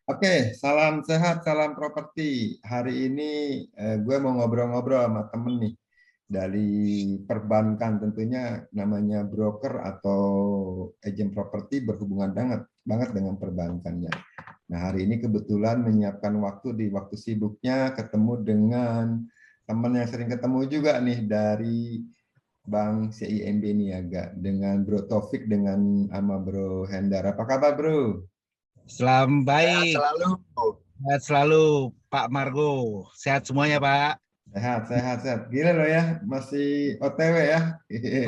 Oke, salam sehat, salam properti. Hari ini gue mau ngobrol-ngobrol sama temen nih dari perbankan tentunya namanya broker atau agen properti berhubungan banget banget dengan perbankannya. Nah, hari ini kebetulan menyiapkan waktu di waktu sibuknya ketemu dengan teman yang sering ketemu juga nih dari Bank CIMB Niaga dengan Bro Taufik dengan sama Bro Hendar. Apa kabar, Bro? Selamat Sehat baik, selalu. sehat selalu Pak Margo. Sehat semuanya Pak. Sehat, sehat, sehat. Gila loh ya, masih OTW ya.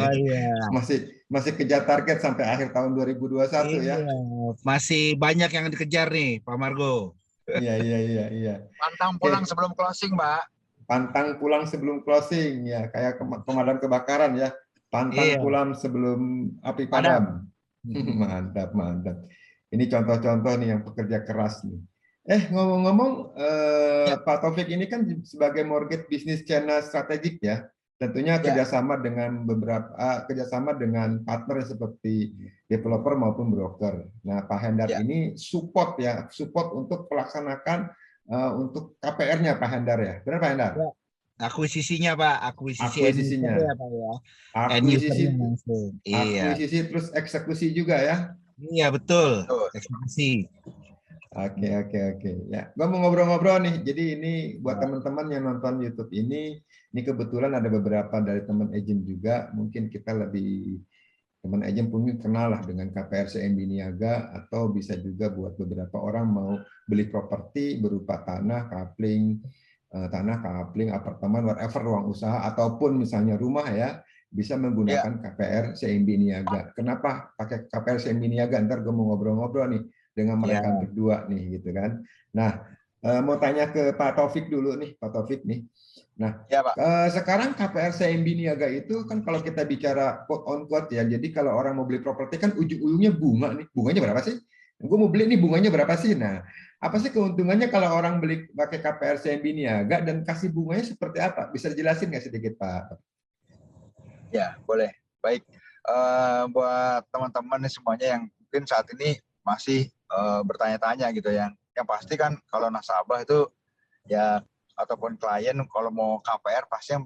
Oh iya, Masih masih kejar target sampai akhir tahun 2021 ya. iya. Masih banyak yang dikejar nih Pak Margo. Iya, iya, iya, iya. Pantang Oke, pulang sebelum closing, Mbak. pantang pulang sebelum closing ya, kayak pemadam kebakaran ya. Pantang Iya, pulang sebelum api padam. padam. Mantap, mantap. Ini contoh-contoh nih yang pekerja keras nih. Ngomong-ngomong, Ya, Pak Taufik ini kan sebagai mortgage business channel strategik ya, tentunya ya, kerjasama dengan partner seperti developer maupun broker. Nah, Pak Hendar ya, ini support ya, support untuk pelaksanakan untuk KPR-nya Pak Hendar ya, benar Pak Hendar? Ya. Akuisisinya Pak, akuisisi end user Akuisisinya, ya Pak ya. End akuisisi, usernya langsung. Iya, akuisisi terus eksekusi juga ya. iya betul. betul. Eksekusi. Oke, oke, oke. Ya, gua mau ngobrol-ngobrol nih. Jadi ini buat Ya, teman-teman yang nonton YouTube ini kebetulan ada beberapa dari teman agent juga. Mungkin kita lebih teman agent pun kenal lah dengan KPR CMB Niaga atau bisa juga buat beberapa orang mau beli properti berupa tanah, kapling, apartemen, whatever ruang usaha ataupun misalnya rumah ya bisa Ya, menggunakan KPR CMB Niaga. Kenapa pakai KPR CMB Niaga? Ntar gue mau ngobrol-ngobrol nih dengan ya, mereka berdua nih gitu kan. Nah, mau tanya ke Pak Taufik dulu nih, Pak Taufik nih. Nah, ya, Pak. sekarang KPR CMB Niaga itu kan kalau kita bicara quote on quote ya, jadi kalau orang mau beli properti kan ujung-ujungnya bunga nih. Bunganya berapa sih? Gue mau beli nih bunganya berapa sih? Nah, apa sih keuntungannya kalau orang beli pakai KPR CMB Niaga dan kasih bunganya seperti apa? Bisa dijelasin nggak sedikit, Pak? Ya, boleh. Baik. Buat teman-teman nih semuanya yang mungkin saat ini masih bertanya-tanya gitu ya. Yang pasti kan kalau nasabah itu ya ataupun klien kalau mau KPR pasti yang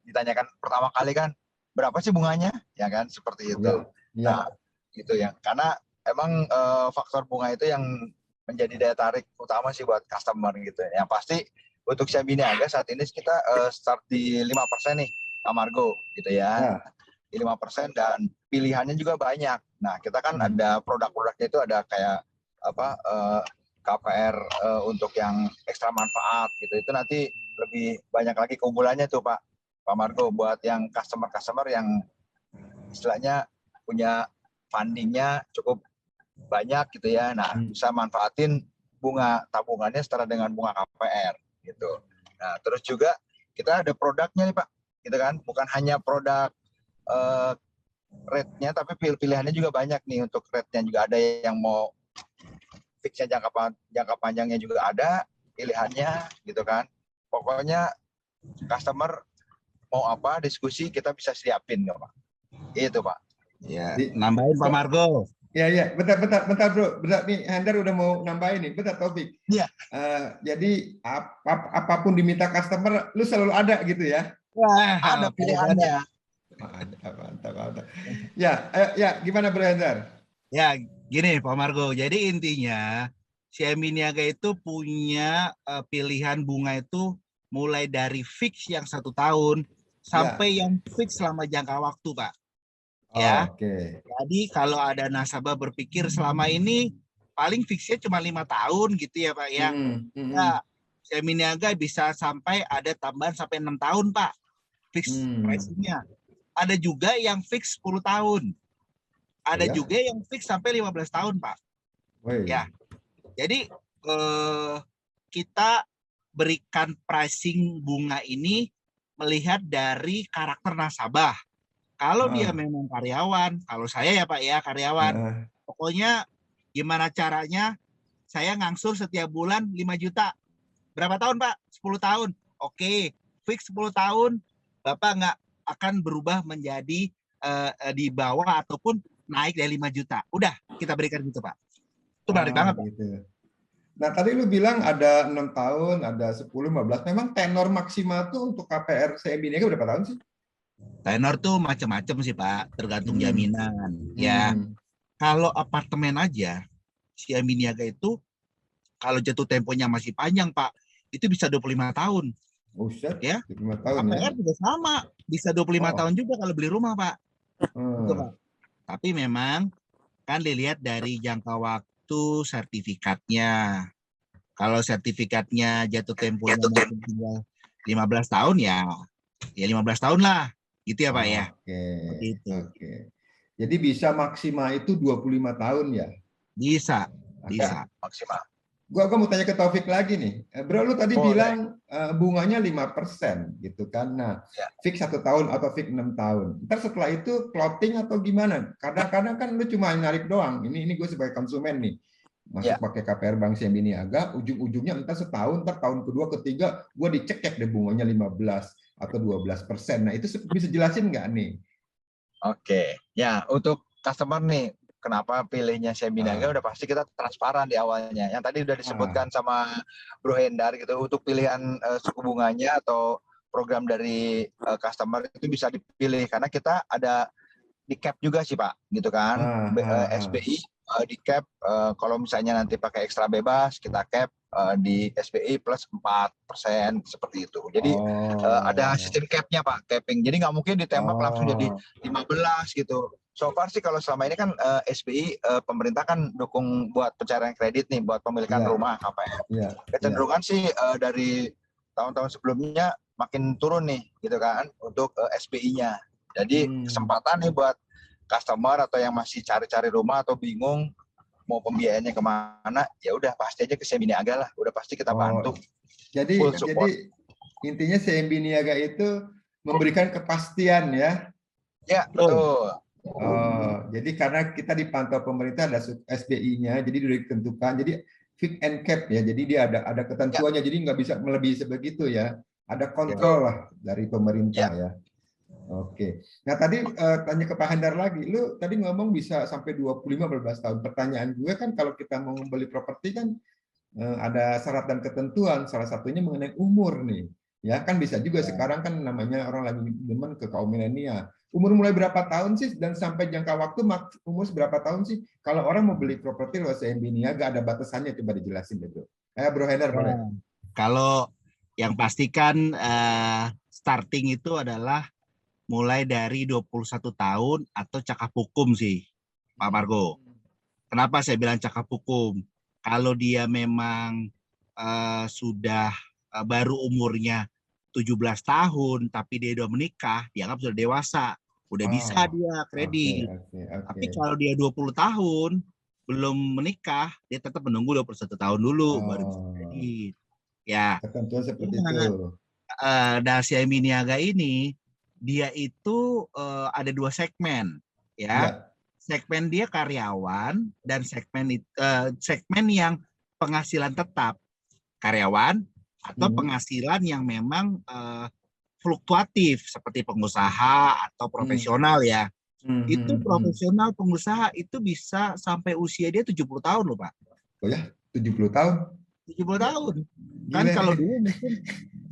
ditanyakan pertama kali kan berapa sih bunganya? Ya kan seperti itu. Ya, Nah, ya, gitu ya. Karena emang faktor bunga itu yang menjadi daya tarik utama sih buat customer gitu ya. Yang pasti untuk Xiaomi Niaga saat ini kita start di 5% nih, Kak Margo gitu ya. ya. Di 5% dan pilihannya juga banyak. Nah, kita kan ada produk-produknya itu ada kayak apa KPR untuk yang ekstra manfaat gitu. Itu nanti lebih banyak lagi keunggulannya tuh Pak Margo buat yang customer-customer yang istilahnya punya fundingnya cukup banyak gitu ya. Nah, bisa manfaatin bunga tabungannya setara dengan bunga KPR gitu. Nah, terus juga kita ada produknya nih Pak, gitu kan. Bukan hanya produk eh, rate-nya, tapi pilihannya juga banyak nih untuk rate-nya juga ada yang mau fixnya jangka panjangnya juga ada pilihannya gitu kan. Pokoknya customer mau apa diskusi kita bisa siapin ya Pak. Itu Pak. ya. Di, Nambahin Pak Margo. Ya, ya, bentar, bentar, bentar, bro. Bentar nih, Hendar udah mau nambahin nih. Bentar, Taufik. Iya. Jadi apapun diminta customer, lu selalu ada gitu ya? Wah, Ada harus ada. pilihannya. Mantap, mantap, mantap. Ya, ya, gimana bro Hendar? Ya, gini Pak Margo. Jadi intinya si Niaga itu punya pilihan bunga itu mulai dari fix yang 1 tahun Ya, sampai yang fix selama jangka waktu, Pak. Ya, oke. jadi kalau ada nasabah berpikir selama ini paling fixnya cuma 5 tahun gitu ya, Pak ya. Hmm, Ya, hmm, si Niaga bisa sampai ada tambahan sampai 6 tahun, Pak. Fix hmm. pricingnya. Ada juga yang fix 10 tahun. Oh Ada ya, juga yang fix sampai 15 tahun, Pak. Ya, woi. jadi kita berikan pricing bunga ini melihat dari karakter nasabah. Kalau dia Ah, memang karyawan, kalau saya ya Pak ya karyawan, ah, pokoknya gimana caranya saya ngangsur setiap bulan 5 juta. Berapa tahun Pak? 10 tahun. Oke, fix 10 tahun, Bapak nggak akan berubah menjadi di bawah ataupun naik dari 5 juta. Udah, kita berikan gitu Pak. Itu menarik ah, banget Pak. gitu. Nah, tadi lu bilang ada 6 tahun, ada 10, 15. Memang tenor maksimal tuh untuk KPR CMB Niaga berapa tahun sih? Tenor tuh macam-macam sih Pak, tergantung Hmm. jaminan. Ya, Hmm. kalau apartemen aja, si Niaga itu kalau jatuh temponya masih panjang Pak, itu bisa 25 tahun. Buset, Ya, 5 tahun ya. KPR juga sama, bisa 25 Oh. tahun juga kalau beli rumah Pak. Gitu Hmm. Pak. Tapi memang kan dilihat dari jangka waktu sertifikatnya. Kalau sertifikatnya jatuh temponya mungkin tinggal 15 tahun ya 15 tahun lah. Gitu ya Pak ya. Oke, Seperti itu. oke. Jadi bisa maksimal itu 25 tahun ya? Bisa, Oke. Ya, bisa. maksimal. Gua mau tanya ke Taufik lagi nih. Bro, lu tadi Boleh. bilang bunganya 5% gitu kan. Nah, Ya. fix 1 tahun atau fix 6 tahun. Ntar setelah itu floating atau gimana? Kadang-kadang kan lu cuma narik doang. Ini gue sebagai konsumen nih. Masuk Ya. pakai KPR Bank CMB Niaga, ujung-ujungnya entar setahun, entar tahun kedua, ketiga, gue dicek deh bunganya 15 atau 12%. Nah, itu bisa jelasin nggak nih? Oke, ya untuk customer nih, kenapa pilihnya CMB Niaga udah pasti kita transparan di awalnya. Yang tadi udah disebutkan sama Bro Hendar gitu, untuk pilihan suku bunganya atau program dari customer itu bisa dipilih karena kita ada di cap juga sih Pak, gitu kan. SBI di cap kalau misalnya nanti pakai ekstra bebas kita cap di SBI plus 4% seperti itu. Jadi ada sistem capnya Pak, capping. Jadi nggak mungkin ditembak langsung jadi 15 gitu. So far sih kalau selama ini kan SBI pemerintah kan dukung buat pencarian kredit nih buat pemilikan rumah KPR. Kecenderungan sih dari tahun-tahun sebelumnya makin turun nih gitu kan untuk SBI-nya. Jadi kesempatan nih buat customer atau yang masih cari-cari rumah atau bingung mau pembiayaannya kemana, ya udah pasti aja ke CMB Niaga lah. Udah pasti kita bantu. Jadi intinya CMB Niaga itu memberikan kepastian ya. Ya, betul. Jadi karena kita dipantau pemerintah ada SBI-nya, jadi sudah ditentukan. Jadi fit and cap ya. Jadi dia ada ketentuannya. Jadi nggak bisa melebihi sebegitu ya. Ada kontrol lah dari pemerintah ya. Oke. Nah tadi tanya ke Pak Hendar lagi, lu tadi ngomong bisa sampai 25-15 tahun. Pertanyaan gue kan kalau kita mau membeli properti kan ada syarat dan ketentuan. Salah satunya mengenai umur nih. Ya kan bisa juga sekarang kan namanya orang lagi demen ke kaum milenial. Umur mulai berapa tahun sih dan sampai jangka waktu umur berapa tahun sih? Kalau orang mau beli properti lewat CMB Niaga ada batasannya, coba dijelasin dulu. Bro Hendar boleh. Kalau yang pastikan starting itu adalah mulai dari 21 tahun atau cakap hukum sih, Pak Margo. Kenapa saya bilang cakap hukum? Kalau dia memang sudah baru umurnya 17 tahun, tapi dia udah menikah, dianggap sudah dewasa. Udah bisa dia kredit. Tapi kalau dia 20 tahun, belum menikah, dia tetap menunggu 21 tahun dulu, baru bisa kredit. Ya, ketentuan seperti itu. CMB Niaga ini, dia itu ada 2 segmen ya. Segmen dia karyawan dan segmen yang penghasilan tetap karyawan atau penghasilan yang memang fluktuatif seperti pengusaha atau profesional ya. Itu profesional pengusaha itu bisa sampai usia dia 70 tahun loh Pak. Oh ya, 70 tahun? 70 tahun. Kan kalau dulu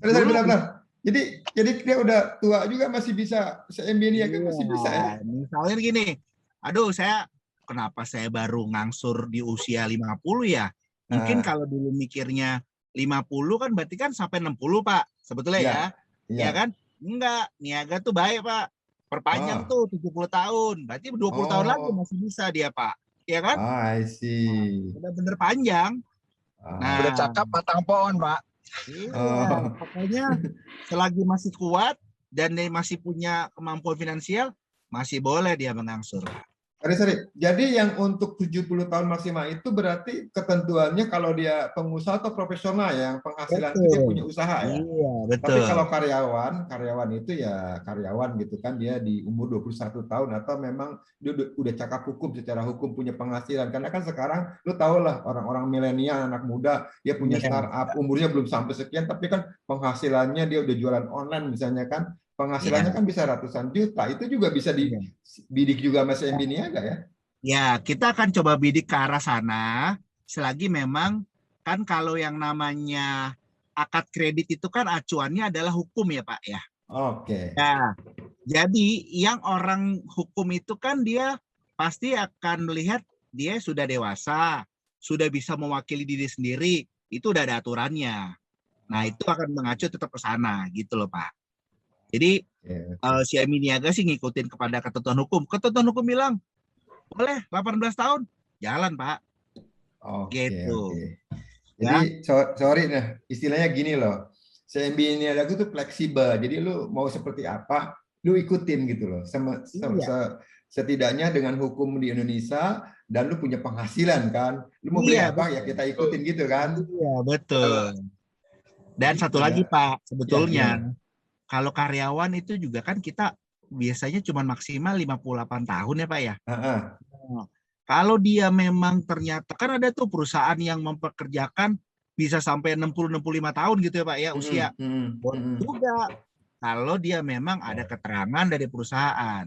mungkin benar. Jadi dia udah tua juga masih bisa CMB Niaga masih bisa ya. Misalnya gini, aduh kenapa saya baru ngangsur di usia 50 ya? Mungkin kalau dulu mikirnya 50 kan berarti kan sampai 60 Pak, sebetulnya ya. Ya kan? Enggak, Niaga tuh baik Pak. Perpanjang tuh 70 tahun. Berarti 20 tahun lagi masih bisa dia Pak. Ya kan? I see. Udah bener panjang. Nah, udah cakap batang pohon Pak. Iya, pokoknya selagi masih kuat dan dia masih punya kemampuan finansial, masih boleh dia mengangsur. Sorry. Jadi yang untuk 70 tahun maksimal itu berarti ketentuannya kalau dia pengusaha atau profesional yang penghasilan itu dia punya usaha ya. Iya, betul. Tapi kalau karyawan itu ya karyawan gitu kan dia di umur 21 tahun atau memang dia udah cakap hukum secara hukum punya penghasilan. Karena kan sekarang lu tahu lah orang-orang milenial anak muda dia punya startup umurnya belum sampai sekian tapi kan penghasilannya dia udah jualan online misalnya kan. Penghasilannya kan bisa ratusan juta, itu juga bisa dibidik juga sama CMB Niaga ya? Ya, kita akan coba bidik ke arah sana selagi memang kan kalau yang namanya akad kredit itu kan acuannya adalah hukum ya Pak ya. Oke. Nah, jadi yang orang hukum itu kan dia pasti akan melihat dia sudah dewasa, sudah bisa mewakili diri sendiri, itu udah ada aturannya. Nah, itu akan mengacu tetap ke sana gitu loh Pak. Jadi si Emi Niaga sih ngikutin kepada ketentuan hukum. Ketentuan hukum bilang boleh 18 tahun, jalan Pak. Oke, Gitu. oke. Ya. Jadi sorry nah, istilahnya gini loh. CMB ini ada tuh fleksibel. Jadi lu mau seperti apa, lu ikutin gitu loh. Iya. Setidaknya dengan hukum di Indonesia dan lu punya penghasilan kan. Lu mau beli Iya, apa ya kita ikutin gitu kan. iya, betul. Dan satu Gitu ya. lagi Pak, Ya, sebetulnya gimana? kalau karyawan itu juga kan kita biasanya cuma maksimal 58 tahun ya Pak ya. Ah, Nah, kalau dia memang ternyata kan ada tuh perusahaan yang mempekerjakan bisa sampai 60-65 tahun gitu ya Pak ya usia. Boleh juga kalau dia memang ada keterangan dari perusahaan.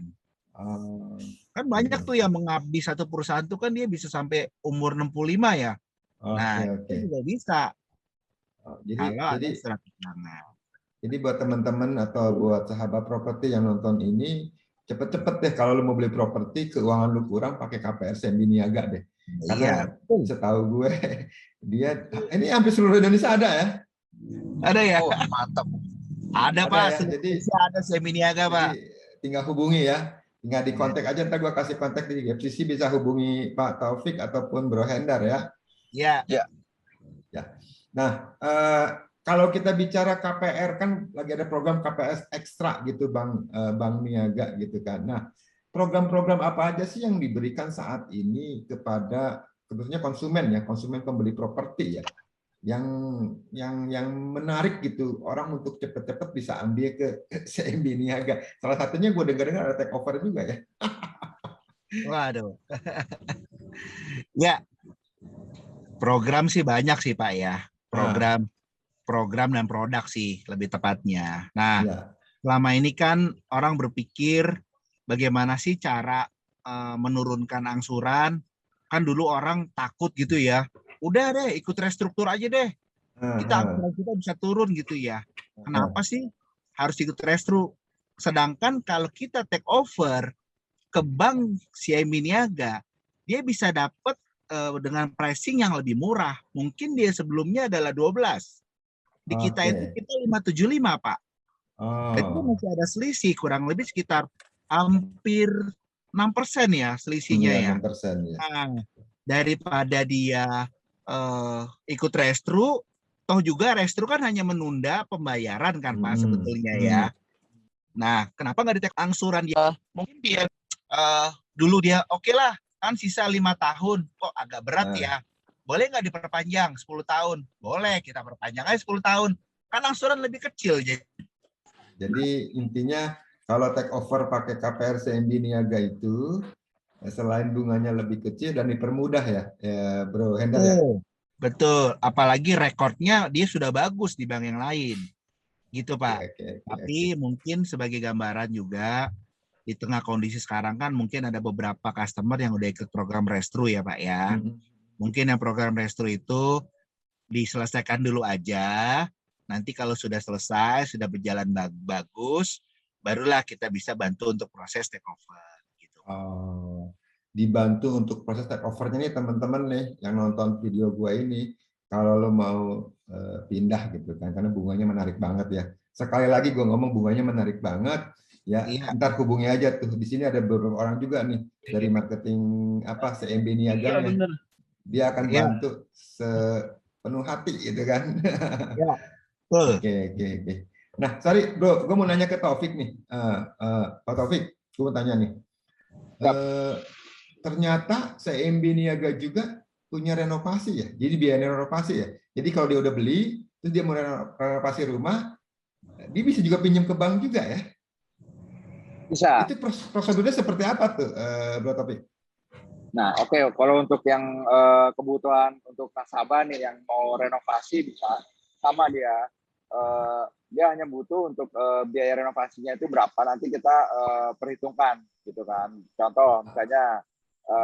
Kan banyak tuh yang mengabdi satu perusahaan tuh kan dia bisa sampai umur 65 ya. Oke, Nah, oke. itu juga bisa Jadi kalau ada jadi surat keterangan. Jadi buat teman-teman atau buat sahabat properti yang nonton ini, cepet-cepet deh kalau lu mau beli properti, keuangan lu kurang pakai KPR Sendi Niaga deh. Karena Iya, betul. setahu gue dia ini hampir seluruh Indonesia ada ya. Ada ya? Oh, mantap. Ada Ada Pak, ya. Jadi Indonesia ada Seminiaga Pak. tinggal hubungi ya. Tinggal di kontak aja, ntar gue kasih kontak di FCC, bisa hubungi Pak Taufik ataupun Bro Hendar ya. Iya. Ya. Ya. Nah, kalau kita bicara KPR kan lagi ada program KPS ekstra gitu Bang Niaga gitu kan. Nah, program-program apa aja sih yang diberikan saat ini kepada khususnya konsumen ya, konsumen pembeli properti ya, yang menarik gitu orang untuk cepet-cepet bisa ambil ke CMB Niaga. Salah satunya gue dengar ada take over juga ya. Waduh. Ya, program sih banyak sih Pak ya. Program dan produk sih lebih tepatnya. Nah, Ya. selama ini kan orang berpikir bagaimana sih cara menurunkan angsuran. Kan dulu orang takut gitu ya. Udah deh, ikut restruktur aja deh. Kita angsuran kita bisa turun gitu ya. Kenapa sih harus ikut restru? Sedangkan kalau kita take over ke bank CIMB Niaga, dia bisa dapat dengan pricing yang lebih murah. Mungkin dia sebelumnya adalah 12. Di kita itu kita 575, Pak. Jadi masih ada selisih kurang lebih sekitar hampir 6% ya selisihnya ya. 6% ya. Nah, daripada dia ikut restru, toh juga restru kan hanya menunda pembayaran kan Pak sebetulnya ya. Nah, kenapa nggak ditek angsuran dia? Mungkin dia dulu dia oke lah, kan sisa 5 tahun, kok agak berat ya. Boleh nggak diperpanjang 10 tahun? Boleh, kita perpanjang aja 10 tahun. Kan angsuran lebih kecil. Jadi intinya kalau take over pakai KPR CMB Niaga itu selain bunganya lebih kecil dan dipermudah ya, Bro Hendar ya. Betul, apalagi rekornya dia sudah bagus di bank yang lain. Gitu Pak. Tapi mungkin sebagai gambaran juga di tengah kondisi sekarang kan mungkin ada beberapa customer yang udah ikut program restru ya Pak ya. Mungkin yang program restru itu diselesaikan dulu aja. Nanti kalau sudah selesai, sudah berjalan bagus, barulah kita bisa bantu untuk proses take over. Gitu. Dibantu untuk proses take overnya nih teman-teman nih yang nonton video gua ini. Kalau lo mau pindah gitu kan, karena bunganya menarik banget ya. Sekali lagi gua ngomong bunganya menarik banget. Ya, ntar hubungi aja tuh. Di sini ada beberapa orang juga nih dari marketing CMB Niaganya. Dia akan bantu sepenuh hati gitu kan. Ya, Oke. Nah, sorry bro, gue mau nanya ke Taufik nih. Pak Taufik, gue mau tanya nih. Ternyata CMB Niaga juga punya renovasi ya. Jadi biaya renovasi ya. Jadi kalau dia udah beli, terus dia mau renovasi rumah, dia bisa juga pinjam ke bank juga ya. Bisa. Itu prosedurnya seperti apa tuh, Bro Taufik? Nah, oke. Kalau untuk yang kebutuhan untuk nasabah nih yang mau renovasi bisa sama dia. Dia hanya butuh untuk biaya renovasinya itu berapa nanti kita perhitungkan gitu kan. Contoh misalnya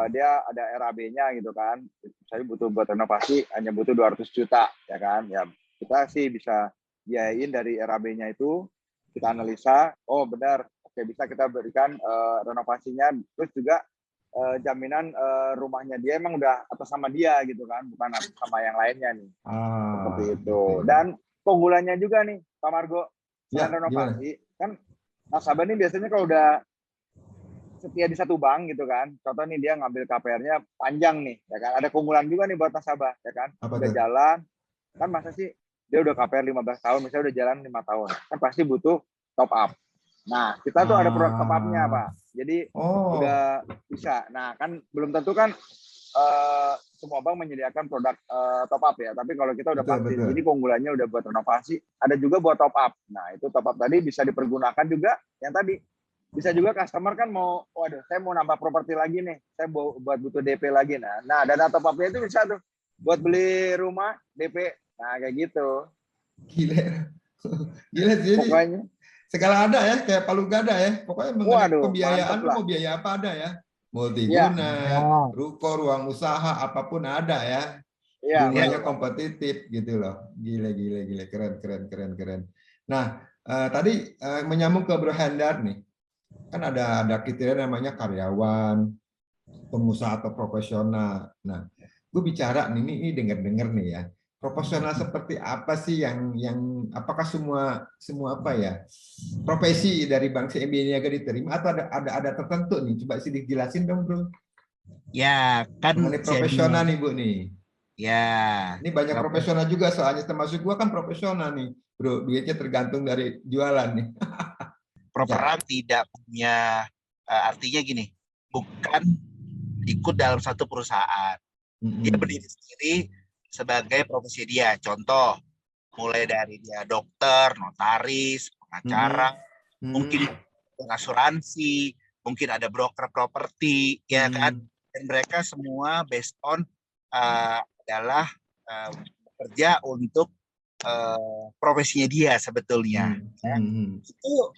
dia ada RAB-nya gitu kan. Saya butuh buat renovasi hanya butuh 200 juta ya kan. Ya kita sih bisa biayain dari RAB-nya itu, kita analisa, oh benar, oke bisa kita berikan renovasinya, terus juga jaminan rumahnya dia emang udah atas sama dia gitu kan, bukan atas sama yang lainnya nih. Seperti itu. Dan keunggulannya juga nih Pak Margo, selain renovasi, kan nasabah nih biasanya kalau udah setia di satu bank gitu kan, contoh nih dia ngambil KPR-nya panjang nih, ya kan, ada keunggulan juga nih buat nasabah, ya kan, udah jalan, kan masa sih dia udah KPR 15 tahun, misalnya udah jalan 5 tahun, kan pasti butuh top up. Nah, kita tuh ada produk top up-nya, Pak. Jadi udah bisa. Nah, kan belum tentu kan semua bank menyediakan produk top up ya, tapi kalau kita udah pasti, jadi keunggulannya udah buat renovasi, ada juga buat top up. Nah, itu top up tadi bisa dipergunakan juga yang tadi. Bisa juga customer kan mau, waduh, saya mau nambah properti lagi nih, saya buat butuh DP lagi. Nah, dana top up-nya itu bisa tuh buat beli rumah DP. Nah, kayak gitu. Gila. Gila sih. Pokoknya segala ada ya, kayak palu gada ya. Pokoknya mengenai pembiayaan mau biaya apa ada ya. Multiguna, ruko, ruang usaha, apapun ada ya. Bunganya kompetitif gitu loh. Gila. Keren. Nah, tadi menyambung ke Bro Hendar nih. Kan ada kriteria namanya karyawan, pengusaha atau profesional. Nah, gue bicara nih, ini dengar nih ya. Profesional seperti apa sih yang apakah semua apa ya profesi dari Bank CMB Niaga diterima atau ada tertentu nih? Coba sih dijelasin dong, Bro. Ya, kan mengenai profesional nih, Bu nih. Ya. Ini banyak profesional juga, soalnya termasuk gua kan profesional nih, Bro. Duitnya tergantung dari jualan nih. Properan tidak punya artinya gini, bukan ikut dalam satu perusahaan. Dia berdiri sendiri sebagai profesi dia. Contoh, mulai dari dia dokter, notaris, pengacara, mungkin asuransi, mungkin ada broker properti, ya kan? Dan mereka semua based on adalah bekerja untuk profesinya dia sebetulnya. Itu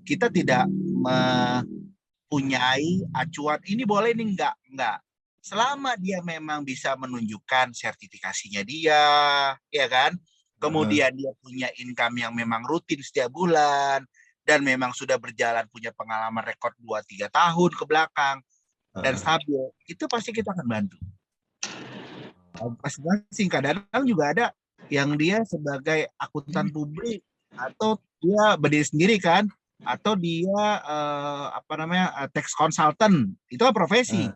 kita tidak mempunyai acuan ini boleh nih enggak. Selama dia memang bisa menunjukkan sertifikasinya dia, ya kan? Kemudian dia punya income yang memang rutin setiap bulan dan memang sudah berjalan punya pengalaman rekor 2-3 tahun ke belakang dan stabil, itu pasti kita akan bantu. Masing-masing kadang juga ada yang dia sebagai akuntan publik atau dia berdiri sendiri kan, atau dia tax consultant, itu kan profesi.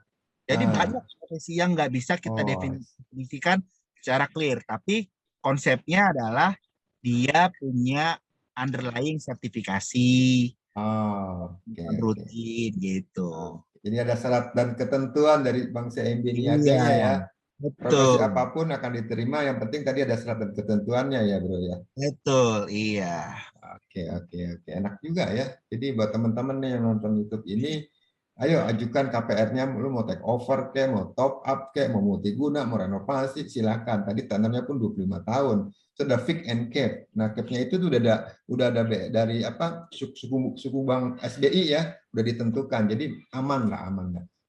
Jadi banyak profesi yang nggak bisa kita definisikan secara clear, tapi konsepnya adalah dia punya underlying sertifikasi rutin gitu. Jadi ada syarat dan ketentuan dari Bank CMB Niaganya ya. Profesi apapun akan diterima, yang penting tadi ada syarat dan ketentuannya ya, Bro ya. Betul, iya. Oke. Enak juga ya. Jadi buat teman-teman nih yang nonton YouTube ini, ayo ajukan KPR-nya, lu mau take over kayak, mau top up kayak, mau multiguna, mau renovasi, silakan. Tadi tanamnya pun 25 tahun. Sudah fix and cap. Nah, cap-nya itu tuh udah ada dari apa? Suku bank SBI ya, udah ditentukan. Jadi aman lah.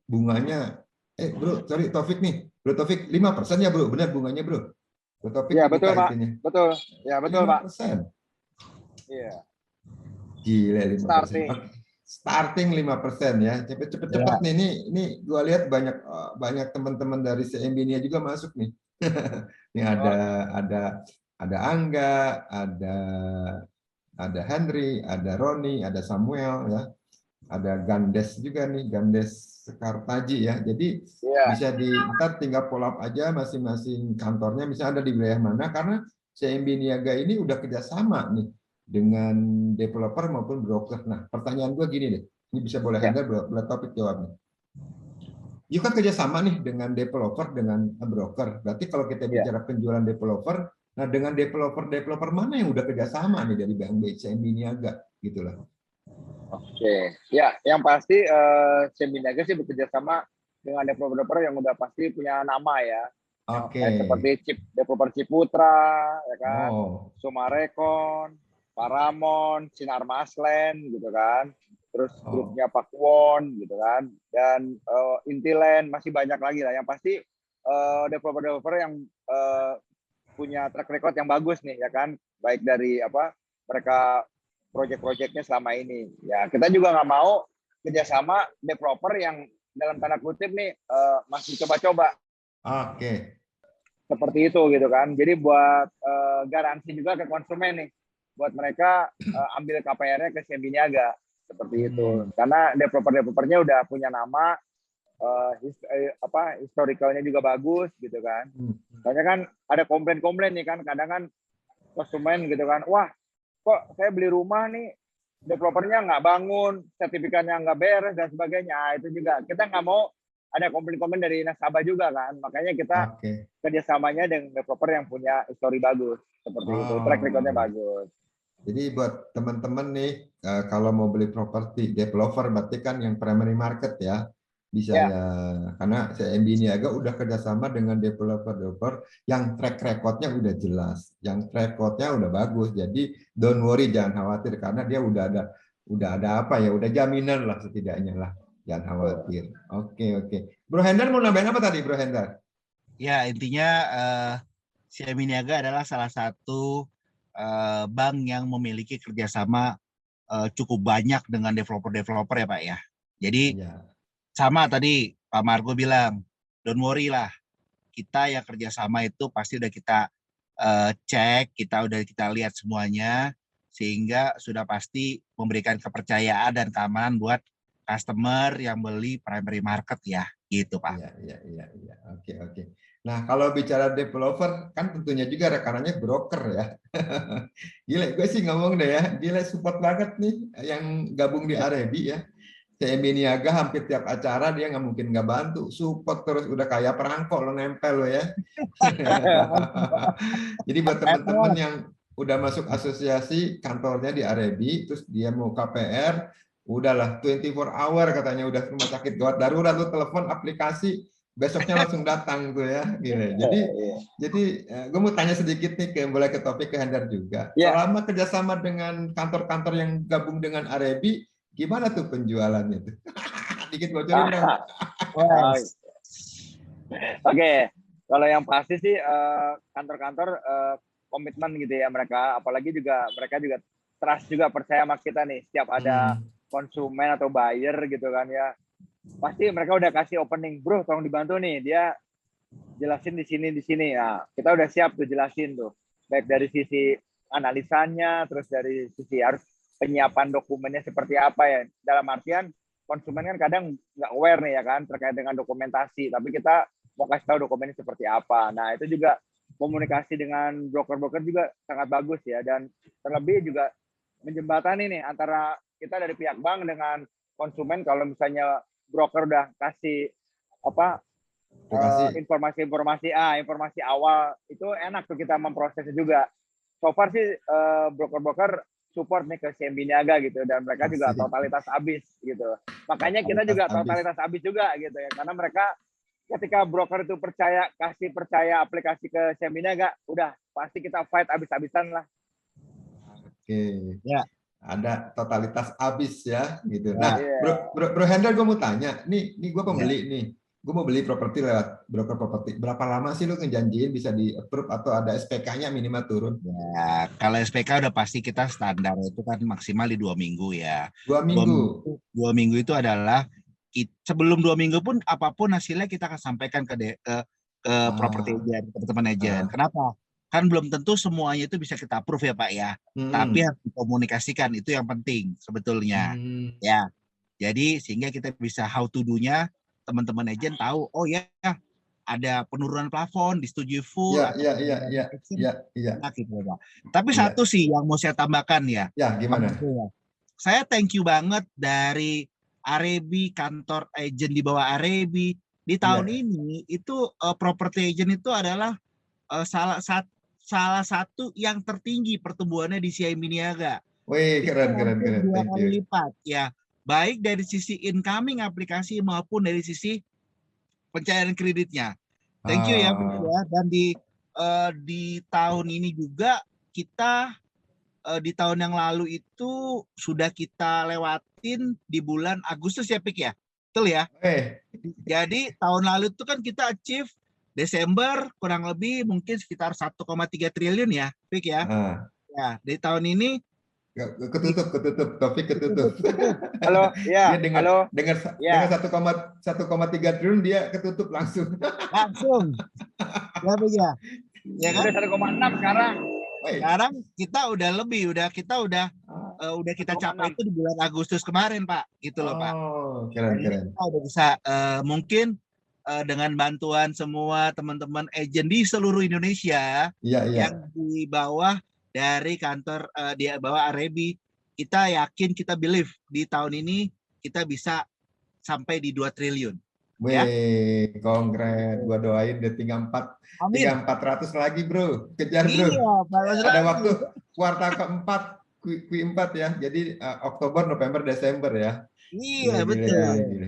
Bunganya Bro, sorry Taufik nih. Bro Taufik 5% ya, Bro. Benar bunganya, Bro. Bro Taufik ya, betul, Pak. Intinya. Betul. Ya, betul, 5%. Pak. Iya. Gila 5%. Starting 5% ya. Cepet nih. Ini gua lihat banyak teman-teman dari CMB ini juga masuk nih. Ini ada Angga, ada Henry, ada Roni, ada Samuel ya. Ada Gandes juga nih, Gandes Sekartaji ya. Jadi bisa ntar tinggal follow up aja masing-masing kantornya, misalnya ada di wilayah mana, karena CMB Niaga ini udah kerjasama nih dengan developer maupun broker. Nah, pertanyaan gue gini deh, ini bisa boleh Anda boleh topik jawabnya. Yuk kan kerjasama nih dengan developer, dengan broker. Berarti kalau kita bicara penjualan developer, nah dengan developer mana yang udah kerjasama nih dari Bank CMB Niaga gitulah. Oke, ya, yang pasti CMB Niaga sih bekerja sama dengan developer yang udah pasti punya nama ya. Oke. Seperti developer Ciputra, ya kan, Sumarekon, Paramount, Sinar Maslen, gitu kan. terus Oh. grupnya Pakuwon gitu kan, dan Intiland, masih banyak lagi lah. Yang pasti developer-developer yang punya track record yang bagus nih ya kan, baik dari mereka project-projectnya selama ini. Ya kita juga nggak mau kerjasama developer yang dalam tanda kutip nih masih coba-coba. Oke. Seperti itu gitu kan. Jadi buat garansi juga ke konsumen nih, buat mereka ambil KPR-nya ke Siembi Niaga seperti itu. Karena developer-developernya udah punya nama, historicalnya juga bagus gitu kan. Soalnya kan ada komplain-komplain nih kan, kadang kan konsumen gitu kan, wah kok saya beli rumah nih developernya nggak bangun, sertifikatnya nggak beres dan sebagainya. Nah, itu juga kita nggak mau ada komplain-komplain dari nasabah juga kan. Makanya kita kerjasamanya dengan developer yang punya histori bagus seperti itu, track recordnya bagus. Jadi buat teman-teman nih, kalau mau beli properti developer berarti kan yang primary market ya, bisa ya. Karena Siembi Niaga udah kerjasama dengan developer-developer yang track record-nya udah jelas, yang track record-nya udah bagus. Jadi don't worry, jangan khawatir karena dia udah ada apa ya, udah jaminan lah setidaknya lah, jangan khawatir. Oke. Bro Hendar mau nambahin apa tadi, Bro Hendar? Ya intinya Siembi Niaga adalah salah satu bank yang memiliki kerjasama cukup banyak dengan developer-developer ya Pak ya. Jadi sama tadi Pak Margo bilang, don't worry lah, kita yang kerjasama itu pasti udah kita cek, kita lihat semuanya, sehingga sudah pasti memberikan kepercayaan dan keamanan buat customer yang beli primary market ya, gitu Pak. Iya. Oke. Nah, kalau bicara developer, kan tentunya juga rekanannya broker ya. Gila, gue sih ngomong deh ya, gila support banget nih yang gabung di Arebi ya. Siembi Niaga hampir tiap acara dia nggak mungkin nggak bantu, support terus, udah kayak perangkok lo nempel lo ya. Jadi buat teman-teman yang udah masuk asosiasi kantornya di Arebi, terus dia mau KPR, udahlah 24 hour katanya, udah rumah sakit gawat darurat, lo telepon aplikasi, besoknya langsung datang tuh ya. Gini. Jadi gue mau tanya sedikit nih, boleh ke topik ke Hendar juga. Selama kerjasama dengan kantor-kantor yang gabung dengan Arebi, gimana tuh penjualannya tuh? Dikit bocorin dong. Oke, kalau yang pasti sih kantor-kantor komitmen gitu ya mereka, apalagi mereka juga trust juga, percaya sama kita nih. Setiap ada konsumen atau buyer gitu kan ya, pasti mereka udah kasih opening, bro tolong dibantu nih, dia jelasin di sini. Nah, kita udah siap tuh jelasin tuh, baik dari sisi analisanya, terus dari sisi harus penyiapan dokumennya seperti apa ya. Dalam artian konsumen kan kadang nggak aware nih ya kan terkait dengan dokumentasi, tapi kita mau kasih tahu dokumennya seperti apa. Nah, itu juga komunikasi dengan broker-broker juga sangat bagus ya, dan terlebih juga menjembatani nih antara kita dari pihak bank dengan konsumen. Kalau misalnya broker udah kasih informasi awal, itu enak tuh kita memprosesnya juga. So far sih broker-broker support nih ke Siembi Niaga gitu, dan mereka juga totalitas habis gitu. Makanya kita juga totalitas habis juga gitu ya, karena mereka ketika broker itu kasih percaya aplikasi ke Siembi Niaga, udah pasti kita fight habis-habisan lah. Oke. Ya. Ada totalitas habis ya gitu. Nah, Bro Hendra, gue mau tanya, nih gue pembeli nih. Gue mau beli properti lewat broker properti. Berapa lama sih lu ngejanjiin bisa di approve atau ada SPK-nya minimal turun? Ya, kalau SPK udah pasti kita standar itu kan maksimal di 2 minggu ya. 2 minggu. 2 minggu itu adalah sebelum 2 minggu pun apapun hasilnya kita akan sampaikan ke properti agent, ke teman agent. Kenapa? Kan belum tentu semuanya itu bisa kita approve ya Pak ya. Tapi harus dikomunikasikan, itu yang penting sebetulnya. Ya. Jadi sehingga kita bisa how to do-nya, teman-teman agent tahu, oh ya ada penurunan plafon, disetujui full. Iya. Gitu, Pak. Tapi satu sih yang mau saya tambahkan ya. Ya, gimana? Saya thank you banget dari Arebi, kantor agent di bawah Arebi. Di tahun ini itu property agent itu adalah salah satu yang tertinggi pertumbuhannya di Siembi Niaga. Wih, keren. 2 kali lipat ya. Baik dari sisi incoming aplikasi maupun dari sisi pencairan kreditnya. Thank you ya, Bu ya. Dan di tahun ini juga kita di tahun yang lalu itu sudah kita lewatin di bulan Agustus ya, Pik ya? Betul ya? Jadi tahun lalu itu kan kita achieve Desember kurang lebih mungkin sekitar 1,3 triliun ya, Pik ya? Ya, di tahun ini ketutup, Taufik ketutup. Halo, ya, Dia halo. Dengan Ya. 1,3 triliun dia ketutup langsung. Langsung. Ya, Pik ya? Ya kan? Udah 1,6 sekarang. Sekarang kita udah lebih, udah kita capai itu di bulan Agustus kemarin, Pak. Gitu loh, Pak. Keren. Kita udah bisa mungkin dengan bantuan semua teman-teman agent di seluruh Indonesia yang di bawah dari kantor di bawah Arebi, kita yakin, kita believe di tahun ini kita bisa sampai di 2 triliun. Wih, kongres, gua doain udah tinggal 400 lagi, bro. Kejar, bro. Iya, ada waktu kuartal keempat, Q4 ya. Jadi Oktober, November, Desember ya. Iya, betul.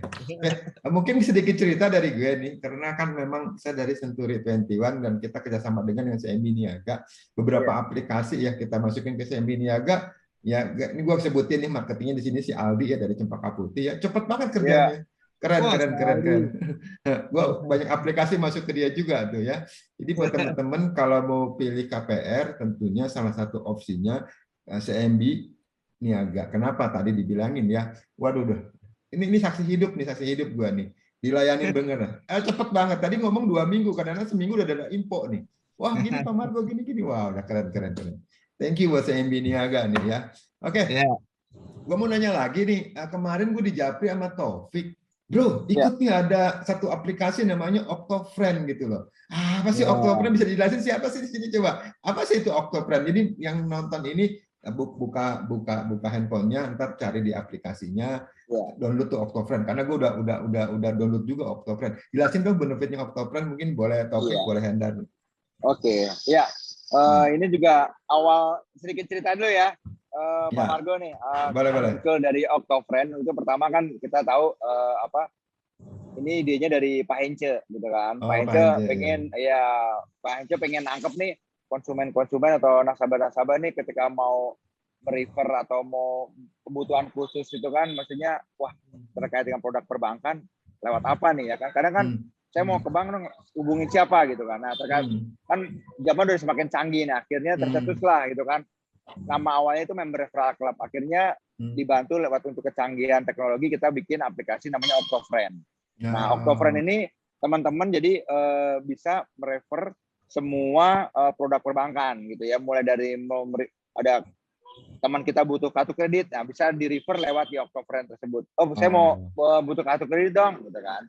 Mungkin sedikit cerita dari gue nih, karena kan memang saya dari Century 21 dan kita kerjasama dengan CMB Niaga. Beberapa aplikasi ya kita masukin ke CMB Niaga. Ya, ini gue sebutin nih marketingnya di sini si Aldi ya dari Cempaka Putih ya. Cepet banget kerjanya. Keren. Gua banyak aplikasi masuk ke dia juga tuh ya. Jadi buat teman-teman kalau mau pilih KPR, tentunya salah satu opsinya CMB Niaga. Kenapa tadi dibilangin ya? Waduh, ini saksi hidup gua nih. Dilayanin bener. Cepet banget. Tadi ngomong 2 minggu, kadang-kadang seminggu udah ada info nih. Wah, gini Pak Margo, gini. Wah, udah keren. Thank you buat CMB Niaga nih ya. Oke. Gua mau nanya lagi nih. Kemarin gue di Japri sama Taufik. Bro, ikut nih ada satu aplikasi namanya Octofriend gitu loh. Apa sih Octofriend? Bisa dijelasin siapa sih di sini coba? Apa sih itu Octofriend? Jadi yang nonton ini buka handphonenya, ntar cari di aplikasinya, download tuh Octofriend. Karena gue udah download juga Octofriend. Jelasin dong benefitnya Octofriend, mungkin boleh Taufik, boleh Hendar. Oke, ya. Ini juga awal sedikit cerita dulu ya. Pak Margo nih, boleh. Dari Octofriend itu pertama kan kita tahu ini idenya dari Pak Hence gitu kan. Pak Hence pengen nangkep nih konsumen atau nasabah nih ketika mau merefer atau mau kebutuhan khusus itu kan, maksudnya terkait dengan produk perbankan lewat apa nih ya kan? Kadang kan saya mau ke bank dong, hubungin siapa gitu kan. Nah, terkait kan zaman udah semakin canggih, nah akhirnya tercetuslah gitu kan. Nama awalnya itu Member Referral Club, akhirnya dibantu lewat untuk kecanggihan teknologi kita bikin aplikasi namanya Octofriend. Nah, Octofriend ini teman-teman jadi bisa merefer semua produk perbankan gitu ya, mulai dari ada teman kita butuh kartu kredit, nah bisa di refer lewat di Octofriend tersebut. Saya mau butuh kartu kredit dong gitu kan.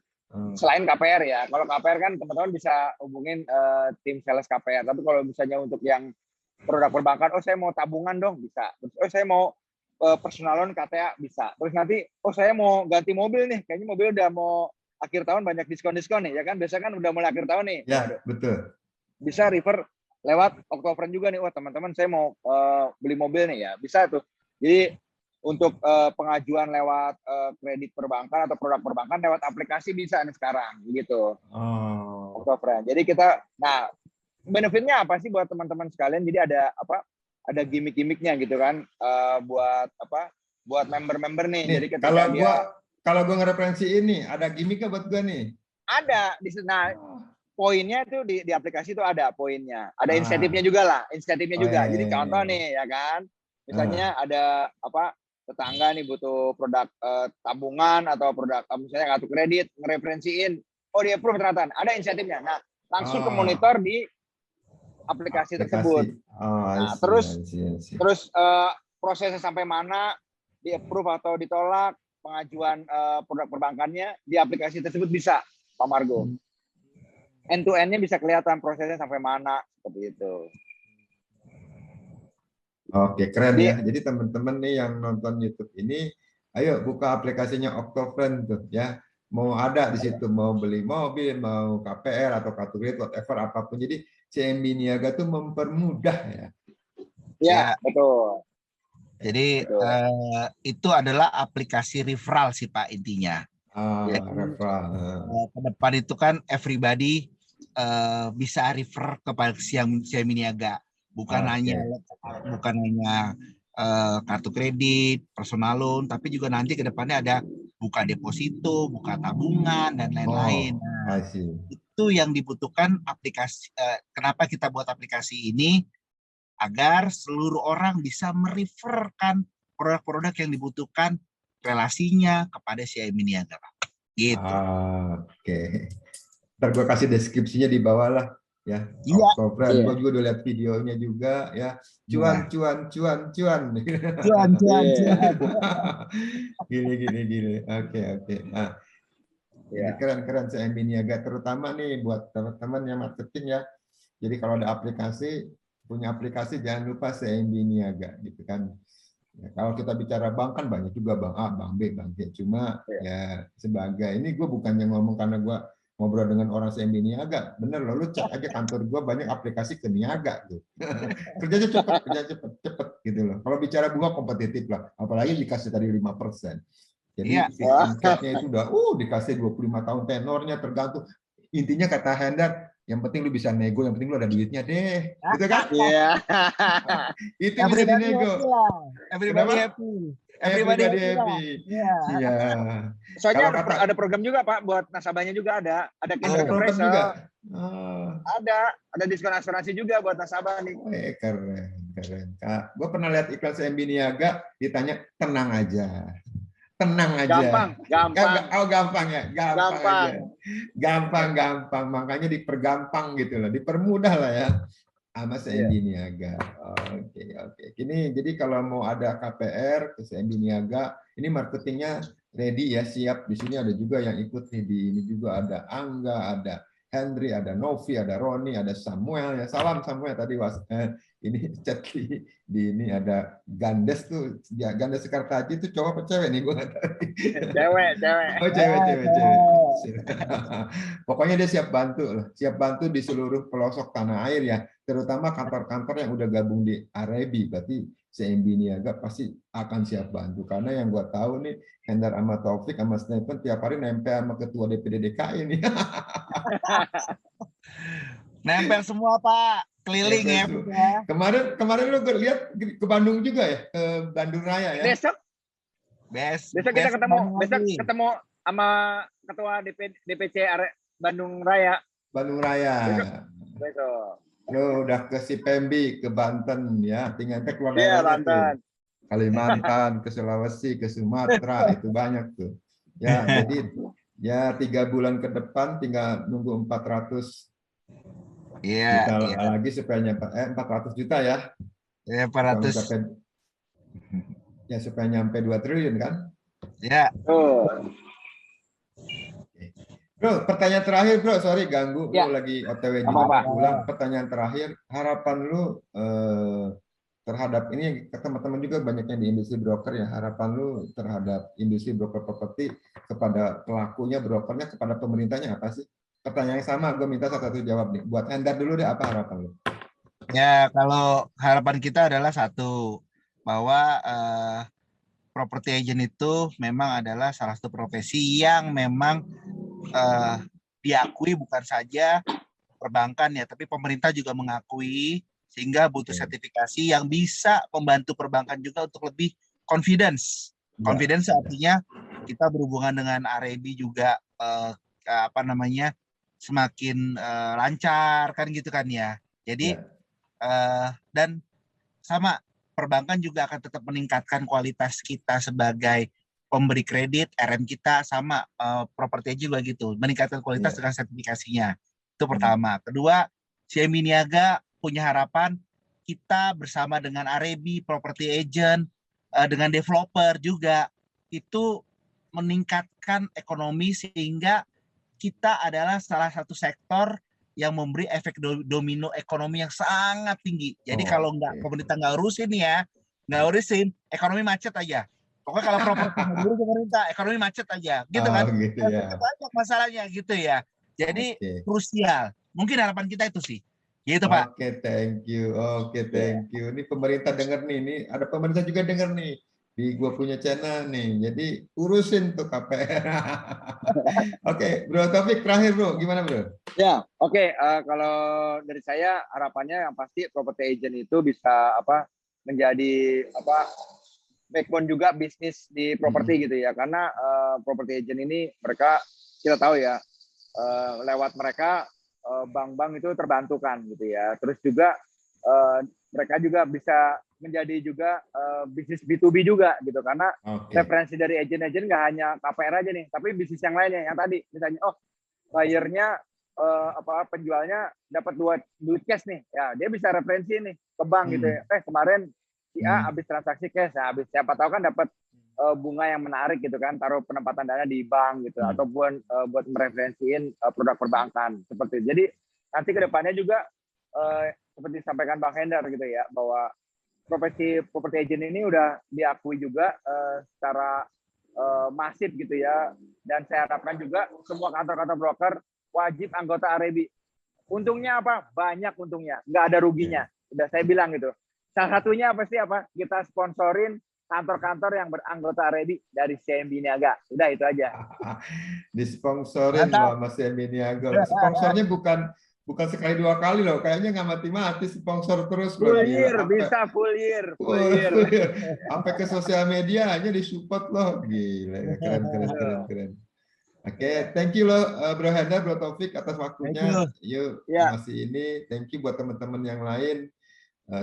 Selain KPR ya, kalau KPR kan teman-teman bisa hubungin tim sales KPR, tapi kalau misalnya untuk yang produk perbankan, saya mau tabungan dong, bisa. Terus saya mau personal loan KTA, bisa. Terus nanti, saya mau ganti mobil nih, kayaknya mobil udah mau akhir tahun banyak diskon-diskon nih, ya kan? Biasanya kan udah mulai akhir tahun nih. Ya, betul. Bisa refer lewat Octofriend juga nih, teman-teman saya mau beli mobil nih ya, bisa tuh. Jadi untuk pengajuan lewat kredit perbankan atau produk perbankan lewat aplikasi bisa nih sekarang, gitu. Octofriend. Jadi kita, benefitnya apa sih buat teman-teman sekalian? Jadi ada gimmick-gimmicknya gitu kan, buat member-member nih. Jadi kalau gua ngereferensi ini ada gimmicknya buat gua nih. Ada di sana. Poinnya itu di aplikasi itu ada poinnya. Ada insentifnya juga. Jadi contoh nih ya kan. Misalnya ada tetangga nih butuh produk tabungan atau produk misalnya kartu kredit, ngereferensiin, dia approve ternyata. Ada insentifnya. Nah, langsung ke monitor di aplikasi tersebut. Terus prosesnya sampai mana, di approve atau ditolak, pengajuan produk perbankannya di aplikasi tersebut bisa, Pak Margo. End to end-nya bisa kelihatan prosesnya sampai mana, seperti itu. Oke, keren ya. Jadi teman-teman nih yang nonton YouTube ini, ayo buka aplikasinya Octofriend tuh ya. Mau ada di situ, mau beli mobil, mau KPR atau kartu kredit, whatever apapun. Jadi CMB Niaga tuh mempermudah ya. Ya, betul. Jadi itu adalah aplikasi referral sih Pak intinya. Referral. Ke depan itu kan everybody bisa refer kepada CMB Niaga. bukan hanya kartu kredit, personal loan, tapi juga nanti ke depannya ada buka deposito, buka tabungan dan lain-lain. Nah, itu yang dibutuhkan aplikasi. Kenapa kita buat aplikasi ini? Agar seluruh orang bisa mereferkan produk-produk yang dibutuhkan relasinya kepada CIMB Niaga, Pak. Gitu. Oke. Ntar gue kasih deskripsinya di bawah lah. Ya, Iya. Gue juga udah lihat videonya juga ya. Cuan. Gini. Oke. Nah, ini keren CIMB Niaga, terutama nih buat teman-teman yang marketing ya. Jadi kalau ada punya aplikasi jangan lupa CIMB Niaga gitu kan. Ya, kalau kita bicara bank kan banyak juga bank A, bank B, bank C. Cuma ya sebagai ini gue bukannya ngomong karena gue ngobrol dengan orang CIMB Niaga. Bener loh, lu cek aja kantor gue banyak aplikasi ke Niaga tuh. Kerjanya cepet gitu loh. Kalau bicara bunga kompetitif lah, apalagi dikasih tadi 5%. Jadi fixed itu udah dikasih 25 tahun tenornya tergantung. Intinya kata Hendar, yang penting lu bisa nego, yang penting lu ada duitnya deh. Gitu kan? Iya. Itu bisa dinego. Everybody happy. Iya. Soalnya ada program juga Pak buat nasabahnya juga ada cashback appraisal. Ada diskon asuransi juga buat nasabah nih. Keren. Kak, gue pernah lihat iklan CIMB Niaga ditanya tenang aja. Gampang ya. Gampang. Makanya dipergampang gitu loh, dipermudah lah ya sama CIMB Niaga. Oke. Ini jadi kalau mau ada KPR ke CIMB Niaga, ini marketingnya ready ya, siap. Di sini ada juga yang ikut nih, ini juga ada Angga, ada Henry, ada Novi, ada Roni, ada Samuel ya. Salam Samuel tadi ini chat di ini ada Gandes tuh, ya, Gandes Sekartaji itu cowok apa cewek nih gue nggak tahu. Cewek. Oh cewek. Pokoknya dia siap bantu di seluruh pelosok tanah air ya, terutama kantor-kantor yang udah gabung di Arebi. Berarti CIMB Niaga pasti akan siap bantu, karena yang gue tahu nih Hendar sama Taufik sama Stephen tiap hari nempel sama ketua DPD DKI ini. Nempel semua Pak, keliling ya. Kemarin lu lihat ke Bandung juga ya, ke Bandung Raya ya. Besok kita ketemu sama ketua DPC Bandung Raya. Besok. Lu udah ke Sipembi, ke Banten ya, tinggal keluar daerah tuh. Kalimantan, ke Sulawesi, ke Sumatera, itu banyak tuh. Ya, jadi ya 3 bulan ke depan tinggal nunggu 400 juta lagi supaya nyampe 400 juta ya. Ya 400. Ya supaya nyampe 2 triliun kan? Ya. Bro, pertanyaan terakhir bro, sorry ganggu, lu lagi OTW juga pulang. Pertanyaan terakhir, harapan lu terhadap ini, teman-teman juga banyaknya di industri broker ya, harapan lu terhadap industri broker properti, kepada pelakunya, brokernya, kepada pemerintahnya apa sih? Pertanyaan yang sama, gue minta satu jawab nih. Buat Hendar dulu deh, apa harapan lu? Ya, kalau harapan kita adalah satu, bahwa property agent itu memang adalah salah satu profesi yang memang diakui bukan saja perbankan ya, tapi pemerintah juga mengakui, sehingga butuh sertifikasi yang bisa membantu perbankan juga untuk lebih confidence. Confidence artinya kita berhubungan dengan Arebi juga semakin lancar kan gitu kan ya. Jadi dan sama perbankan juga akan tetap meningkatkan kualitas kita sebagai pemberi kredit, RM kita sama properti juga gitu, meningkatkan kualitas dengan sertifikasinya. Itu pertama. Kedua, CIMB Niaga punya harapan kita bersama dengan Arebi, property agent, dengan developer juga itu meningkatkan ekonomi, sehingga kita adalah salah satu sektor yang memberi efek domino ekonomi yang sangat tinggi. Jadi kalau pemerintah nggak urusin, ekonomi macet aja. Pokoknya kalau properti nggak diurus pemerintah, ekonomi macet aja, gitu kan? Gitu ya. Banyak masalahnya gitu ya. Jadi krusial. Mungkin harapan kita itu sih. Gitu Pak. Thank you. Ini pemerintah dengar nih. Ini ada pemerintah juga dengar nih. di gue punya channel nih. Jadi urusin tuh KPR. Oke, Bro Taufik terakhir Bro, gimana Bro? Ya, oke. Kalau dari saya harapannya yang pasti property agent itu bisa menjadi backbone juga bisnis di properti gitu ya. Karena property agent ini mereka kita tahu ya lewat mereka bank-bank itu terbantukan gitu ya. Terus juga mereka juga bisa menjadi juga bisnis B2B juga gitu karena referensi dari agent-agent nggak hanya KPR aja nih, tapi bisnis yang lainnya yang tadi misalnya bayarnya penjualnya dapat duit cash nih, ya dia bisa referensi nih ke bank gitu ya. Kemarin si A habis transaksi cash, habis siapa tahu kan dapat bunga yang menarik gitu kan, taruh penempatan dana di bank gitu ataupun buat mereferensiin produk perbankan seperti itu. Jadi nanti kedepannya juga seperti disampaikan Bang Hendar gitu ya, bahwa profesi property agent ini udah diakui juga secara masif gitu ya, dan saya harapkan juga semua kantor-kantor broker wajib anggota Arebi. Untungnya apa? Banyak untungnya, nggak ada ruginya. Udah saya bilang gitu. Salah satunya apa sih kita sponsorin kantor-kantor yang beranggota Arebi dari CMB Niaga. Udah itu aja. Disponsorin loh Mas CMB Niaga. Sponsornya bukan sekali dua kali loh, kayaknya nggak mati-mati sponsor terus loh. Full year, bisa full year. Sampai ke sosial media hanya disupport loh, gila, keren. Oke, thank you loh Bro Hendar, Bro Taufik atas waktunya. Yuk masih ini, thank you buat teman-teman yang lain.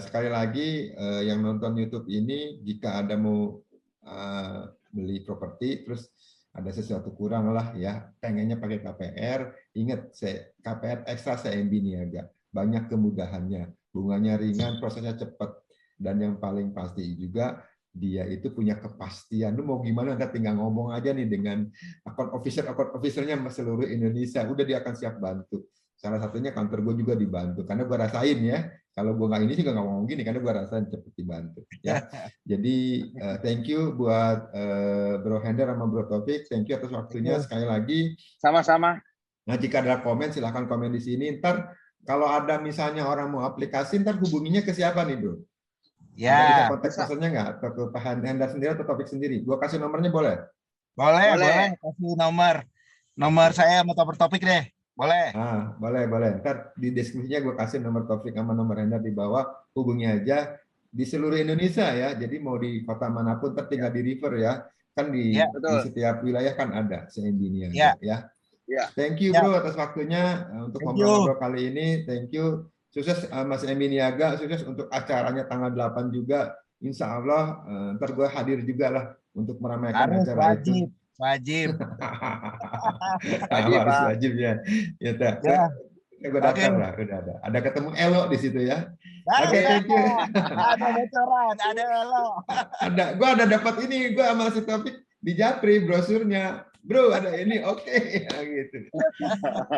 Sekali lagi yang nonton YouTube ini, jika ada mau beli properti, terus ada sesuatu kurang lah ya, pengennya pakai KPR, ingat KPR Ekstra CMB Niaga, banyak kemudahannya, bunganya ringan, prosesnya cepat, dan yang paling pasti juga dia itu punya kepastian. Lu mau gimana, nggak tinggal ngomong aja nih dengan account officer-nya seluruh Indonesia, udah dia akan siap bantu. Salah satunya kantor gue juga dibantu, karena gue rasain ya, kalau gue nggak ini juga nggak ngomong gini, karena gue rasain cepet dibantu. Ya, jadi thank you buat Bro Hendar sama Bro Taufik, thank you atas waktunya sekali lagi. Sama-sama. Nah, jika ada komen silahkan komen di sini. Ntar kalau ada misalnya orang mau aplikasi, ntar hubunginya ke siapa nih Bro? Ya. Ada bisa kontak personnya nggak? Atau ke Pak Hendar sendiri atau Taufik sendiri? Gue kasih nomornya boleh? Boleh. Kasih nomor saya sama Taufik deh. Boleh. Boleh. Ntar di deskripsinya gue kasih nomor Taufik sama nomor Hendar di bawah. Hubungi aja di seluruh Indonesia ya. Jadi mau di kota manapun, ntar tinggal di refer ya. Kan di setiap wilayah kan ada CMB Niaga ya. Thank you Bro atas waktunya untuk ngobrol-ngobrol kali ini. Thank you. Sukses Mas CMB Niaga, sukses untuk acaranya tanggal 8 juga. Insya Allah ntar gue hadir juga lah untuk meramaikan acara itu. Wajib. Harus wajib ya. Gue daftar lah, udah ada. Ada ketemu Elo di situ ya. Oke, thank you. Ada bocoran, ada Elo. Gue ada dapat ini, gue sama si Taufik di Japri brosurnya. Bro, ada ini, oke. Gitu.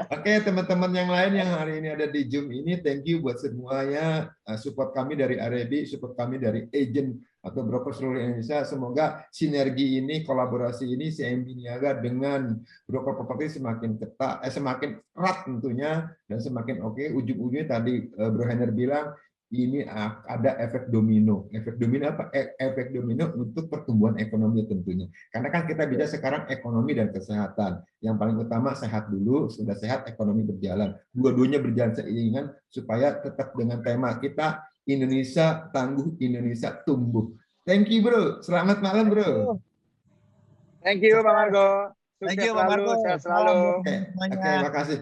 Oke, teman-teman yang lain yang hari ini ada di Zoom ini, thank you buat semuanya. Support kami dari Arebi, support kami dari agent atau broker seluruh Indonesia. Semoga sinergi ini, kolaborasi ini CMB Niaga dengan broker properti semakin ketat, semakin erat tentunya, dan semakin oke. Ujung-ujungnya tadi Bro Hendar bilang, ini ada efek domino. Efek domino apa? Efek domino untuk pertumbuhan ekonomi tentunya. Karena kan kita bicara sekarang ekonomi dan kesehatan. Yang paling utama sehat dulu, sudah sehat ekonomi berjalan. Dua-duanya berjalan seiringan supaya tetap dengan tema kita Indonesia tangguh, Indonesia tumbuh. Thank you Bro. Selamat malam Bro. Thank you Bang Margo. Thank you Bang Margo. Sehat selalu. Oke, makasih.